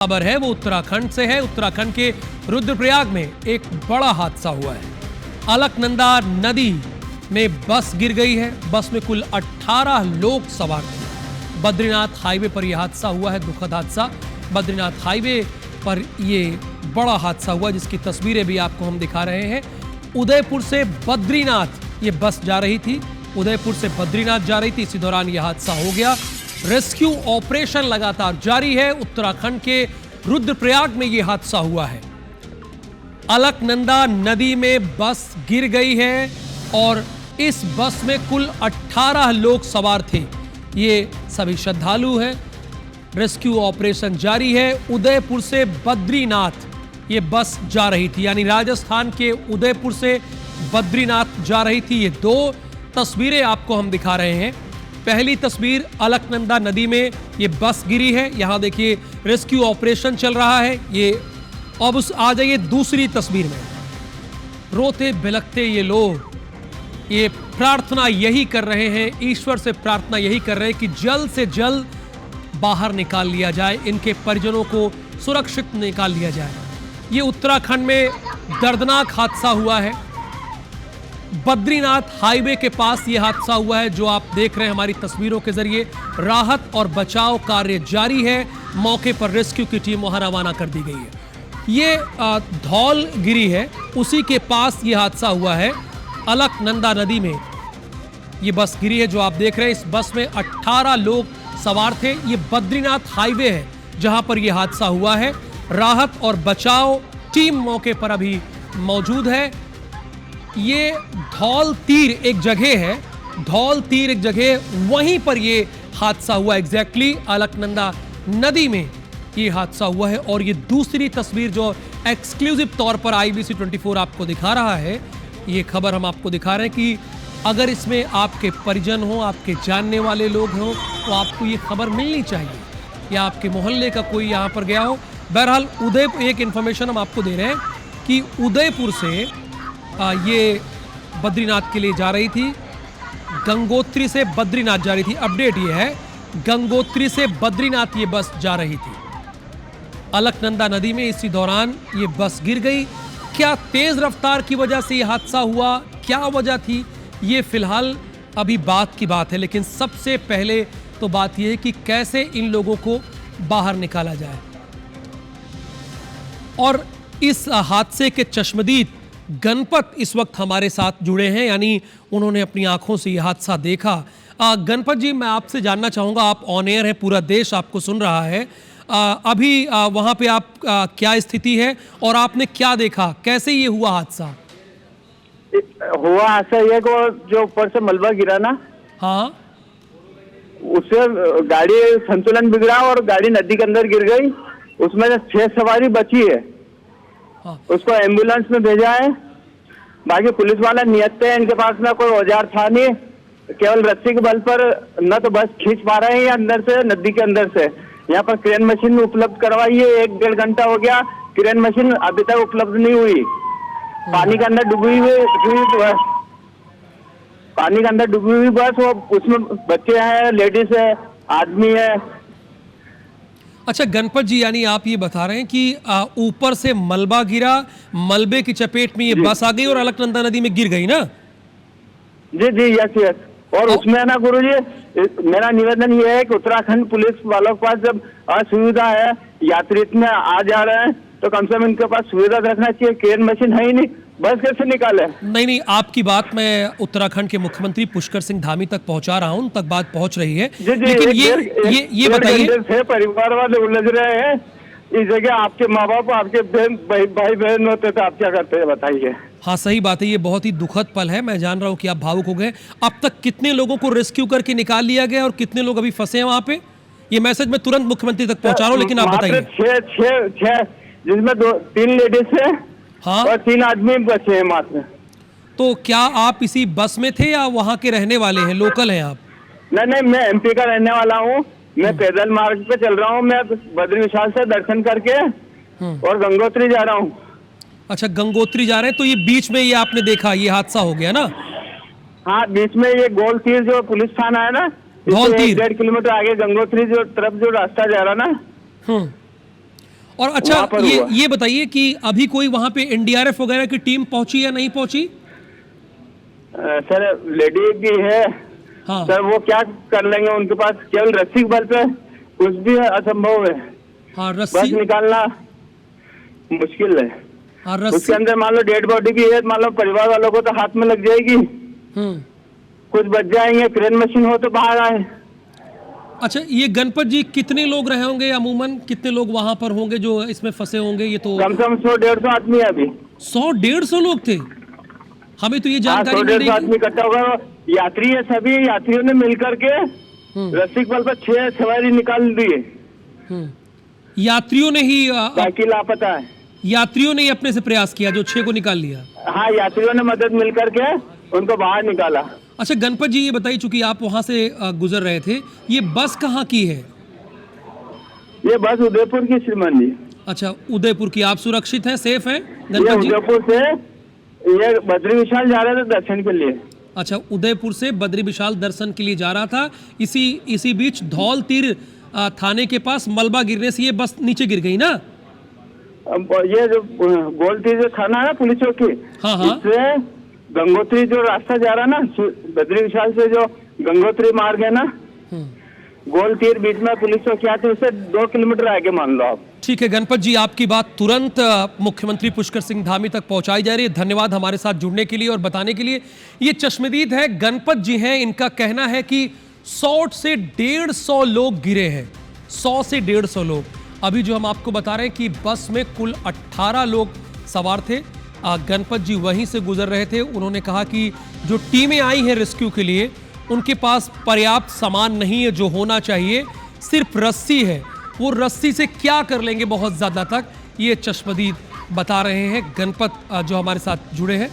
खबर है वो उत्तराखंड से है। उत्तराखंड के रुद्रप्रयाग में एक बड़ा हादसा हुआ है। अलकनंदा नदी में बस गिर गई है। बस में कुल 18 लोग सवार थे। बद्रीनाथ हाईवे पर यह हादसा हुआ है, दुखद हादसा। बद्रीनाथ हाईवे पर यह बड़ा हादसा हुआ जिसकी तस्वीरें भी आपको हम दिखा रहे हैं। उदयपुर से बद्रीनाथ ये बस जा रही थी, उदयपुर से बद्रीनाथ जा रही थी, इसी दौरान यह हादसा हो गया। रेस्क्यू ऑपरेशन लगातार जारी है। उत्तराखंड के रुद्रप्रयाग में यह हादसा हुआ है। अलकनंदा नदी में बस गिर गई है और इस बस में कुल 18 लोग सवार थे। ये सभी श्रद्धालु हैं। रेस्क्यू ऑपरेशन जारी है। उदयपुर से बद्रीनाथ ये बस जा रही थी, यानी राजस्थान के उदयपुर से बद्रीनाथ जा रही थी। ये दो तस्वीरें आपको हम दिखा रहे हैं। पहली तस्वीर अलकनंदा नदी में ये बस गिरी है, यहां देखिए रेस्क्यू ऑपरेशन चल रहा है। ये अब आ जाइए दूसरी तस्वीर में। रोते बिलखते ये लोग ये प्रार्थना यही कर रहे हैं, ईश्वर से प्रार्थना यही कर रहे हैं कि जल्द से जल्द बाहर निकाल लिया जाए, इनके परिजनों को सुरक्षित निकाल लिया जाए। ये उत्तराखंड में दर्दनाक हादसा हुआ है। बद्रीनाथ हाईवे के पास यह हादसा हुआ है जो आप देख रहे हैं हमारी तस्वीरों के जरिए। राहत और बचाव कार्य जारी है। मौके पर रेस्क्यू की टीम वहां रवाना कर दी गई है। ये धौलगिरी है, उसी के पास यह हादसा हुआ है। अलकनंदा नदी में ये बस गिरी है जो आप देख रहे हैं। इस बस में 18 लोग सवार थे। ये बद्रीनाथ हाईवे है जहां पर यह हादसा हुआ है। राहत और बचाव टीम मौके पर अभी मौजूद है। ये धौल तीर एक जगह है, धौल तीर एक जगह, वहीं पर ये हादसा हुआ। एग्जैक्टली अलकनंदा नदी में ये हादसा हुआ है। और ये दूसरी तस्वीर जो एक्सक्लूसिव तौर पर IBC 24 आपको दिखा रहा है, ये खबर हम आपको दिखा रहे हैं कि अगर इसमें आपके परिजन हो, आपके जानने वाले लोग हों, तो आपको ये खबर मिलनी चाहिए, या आपके मोहल्ले का कोई यहाँ पर गया हो। बहरहाल उदयपुर एक इन्फॉर्मेशन हम आपको दे रहे हैं कि उदयपुर से ये बद्रीनाथ के लिए जा रही थी, गंगोत्री से बद्रीनाथ जा रही थी। अपडेट ये है, गंगोत्री से बद्रीनाथ ये बस जा रही थी। अलकनंदा नदी में इसी दौरान ये बस गिर गई। क्या तेज रफ्तार की वजह से ये हादसा हुआ, क्या वजह थी, ये फिलहाल अभी बात की बात है। लेकिन सबसे पहले तो बात यह है कि कैसे इन लोगों को बाहर निकाला जाए। और इस हादसे के चश्मदीद गणपत इस वक्त हमारे साथ जुड़े हैं, यानी उन्होंने अपनी आंखों से यह हादसा देखा। गणपत जी, मैं आपसे जानना चाहूँगा, आप ऑन एयर हैं, पूरा देश आपको सुन रहा है। अभी वहाँ पे आप क्या स्थिति है और आपने क्या देखा, कैसे ये हुआ हादसा? हुआ हादसा ये को जो ऊपर से मलबा गिरा ना, हाँ, उससे गाड़ी संतुलन बिगड़ा और गाड़ी नदी के अंदर गिर गई। उसमें से 6 सवारी बची है। हाँ। उसको एम्बुलेंस में भेजा है। बाकी पुलिस वाला नियत है, इनके पास में कोई औजार था नहीं, केवल रस्सी के बल पर न तो बस खींच पा रहे हैं या अंदर से, नदी के अंदर से। यहाँ पर क्रेन मशीन उपलब्ध करवाई है, 1-1.5 घंटा हो गया, क्रेन मशीन अभी तक उपलब्ध नहीं हुई। पानी के अंदर डूबी हुई बस, पानी के अंदर डूबी हुई बस, वो उसमें बच्चे हैं, लेडीज है, आदमी है। अच्छा गणपत जी, यानी आप ये बता रहे हैं कि ऊपर से मलबा गिरा, मलबे की चपेट में ये बस आ गई और अलकनंदा नदी में गिर गई ना? जी जी, यस। और उसमें ना गुरुजी, मेरा निवेदन ये है कि उत्तराखंड पुलिस वालों के पास जब असुविधा है, यात्री इतने आ जा रहे हैं, तो कम से कम इनके पास सुविधा रखना चाहिए। क्रेन मशीन है ही नहीं, बस कैसे निकाले? नहीं, आपकी बात मैं उत्तराखंड के मुख्यमंत्री पुष्कर सिंह धामी तक पहुंचा रहा हूं, उन तक बात पहुंच रही है। जी, लेकिन ये बताइए, परिवार वाले उलझ रहे हैं इस जगह। आपके माँ बाप, आपके भाई बहन होते तो आप क्या करते हैं बताइए? हाँ, सही बात है, ये बहुत ही दुखद पल है। मैं जान रहा हूँ कि आप भावुक हो गए। अब तक कितने लोगों को रेस्क्यू करके निकाल लिया गया और कितने लोग अभी फंसे हैं वहां पे? ये मैसेज मैं तुरंत मुख्यमंत्री तक पहुंचा रहा हूँ, लेकिन आप बताइए। 6 जिसमें 3 लेडीज है, हाँ, और 3 आदमी बचे हैं मात्र। तो क्या आप इसी बस में थे या वहाँ के रहने वाले हैं, लोकल हैं आप? नहीं, मैं MP का रहने वाला हूँ। मैं पैदल मार्ग पे चल रहा हूँ। मैं बद्री विशाल से दर्शन करके और गंगोत्री जा रहा हूँ। अच्छा, गंगोत्री जा रहे हैं, तो ये बीच में ये आपने देखा ये हादसा हो गया ना? हाँ, बीच में ये गोल तीर जो पुलिस थाना है ना, 1.5 किलोमीटर आगे गंगोत्री जो तरफ जो रास्ता जा रहा ना, और अच्छा वहाँ पर हुआ। ये बताइए कि अभी कोई वहां पे एनडीआरएफ वगैरह की टीम पहुंची या नहीं पहुंची? सर लेडी भी है। हाँ सर वो क्या कर लेंगे, उनके पास केवल रस्सी के बल पे कुछ भी असंभव है। हाँ बस रस्सी, निकालना मुश्किल है। हाँ उसके रस्सी। अंदर मान लो डेड बॉडी भी है, मान लो परिवार वालों को तो हाथ में लग जाएगी, कुछ बच जाएंगे, क्रेन मशीन हो तो बाहर आए। अच्छा ये गणपत जी कितने लोग रहे होंगे, अमूमन कितने लोग वहां पर होंगे जो इसमें फंसे होंगे? ये तो कम से कम 100-150 आदमी है अभी। 100-150 लोग थे। हमें तो ये हाँ, जानकारी 100-150 मिली आदमी इकट्ठा होगा। यात्री है, सभी यात्रियों ने मिलकर के रस्सी के बल पर 6 सवारी निकाल दिए। यात्रियों ने ही बाकी लापता है। यात्रियों ने ही अपने से प्रयास किया, जो 6 को निकाल लिया। हाँ, यात्रियों ने मदद मिलकर के उनको बाहर निकाला। अच्छा गणपत जी ये बताइए, चूंकि आप वहां से गुजर रहे थे, ये बस कहाँ की है? ये बस उदयपुर की श्रीमान जी। अच्छा उदयपुर की। आप सुरक्षित हैं, सेफ हैं ये गणपत जी? उदयपुर से ये बद्री विशाल जा रहे थे दर्शन के लिए। अच्छा उदयपुर से बद्री विशाल दर्शन के लिए जा रहा था। इसी बीच धौल तीर थाने के पास मलबा गिरने से ये बस नीचे गिर गई ना? अब ये जो गोलती जो थाना है पुलिस चौकी, हाँ हाँ। इससे गंगोत्री जो रास्ता जा रहा ना, बद्री विशाल से जो गंगोत्री मार्ग है ना, गोल तीर बीच में पुलिस चौकी आती है, उससे 2 किलोमीटर आगे मान लो आप। ठीक है गणपत जी, आपकी बात तुरंत मुख्यमंत्री पुष्कर सिंह धामी तक पहुंचाई जा रही है। धन्यवाद हमारे साथ जुड़ने के लिए और बताने के लिए। ये चश्मदीद है, गणपत जी हैं, इनका कहना है कि 100 से 150 लोग गिरे हैं। 100 से 150 लोग। अभी जो हम आपको बता रहे हैं कि बस में कुल 18 लोग सवार थे। गणपत जी वहीं से गुजर रहे थे। उन्होंने कहा कि जो टीमें आई हैं रेस्क्यू के लिए, उनके पास पर्याप्त सामान नहीं है जो होना चाहिए, सिर्फ रस्सी है। वो रस्सी से क्या कर लेंगे बहुत ज़्यादा तक, ये चश्मदीद बता रहे हैं गणपत जो हमारे साथ जुड़े हैं।